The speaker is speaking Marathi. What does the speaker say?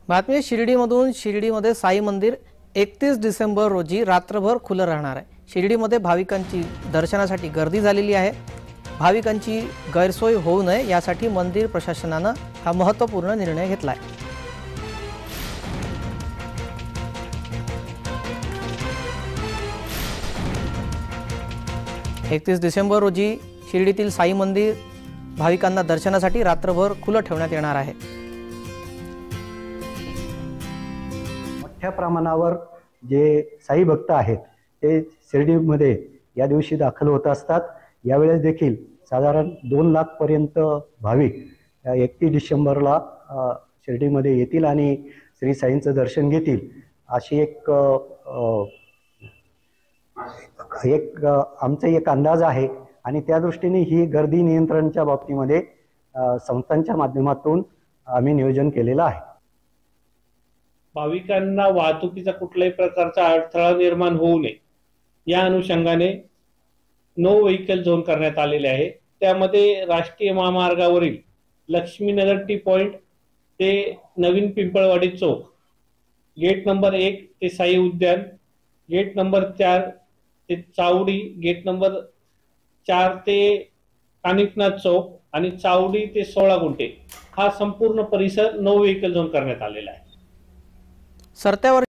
बातमी शिर्डीमधून शिर्डीमध्ये साई मंदिर 31 डिसेंबर रोजी रात्रभर खुलं राहणार आहे। शिर्डीमध्ये भाविकांची दर्शनासाठी गर्दी झालेली आहे। भाविकांची गैरसोय होऊ नये यासाठी मंदिर प्रशासनाने हा महत्त्वपूर्ण निर्णय घेतला आहे। 31 डिसेंबर रोजी शिर्डीतील साई मंदिर भाविकांना दर्शनासाठी रात्रभर खुलं ठेवण्यात येणार आहे। मोठ्या प्रमाणावर जे साई भक्त आहेत ते शिर्डीमध्ये या दिवशी दाखल होत असतात। यावेळेस देखील साधारण 2 लाख पर्यंत भाविक 31 डिसेंबरला शिर्डीमध्ये येतील आणि श्री साईंचं दर्शन घेतील अशी एक आमचा एक अंदाज आहे आणि त्या दृष्टीने ही गर्दी नियंत्रणाच्या बाबतीमध्ये संस्थांच्या माध्यमातून आम्ही नियोजन केलेलं आहे। भाविकांना वाहतुकीचा कुठल्याही प्रकारचा अडथळा निर्माण होऊ नये या अनुषंगाने नो व्हेकल झोन करण्यात आलेले आहे। त्यामध्ये राष्ट्रीय महामार्गावरील लक्ष्मीनगर टी पॉइंट ते नवीन पिंपळवाडी चौक, गेट नंबर 1 ते साई उद्यान, गेट नंबर 4 ते चावडी, गेट नंबर 4 ते कानिफनाथ चौक आणि चावडी ते 16 गुंठे हा संपूर्ण परिसर नो व्हेकल झोन करण्यात आलेला आहे। सरत्यावर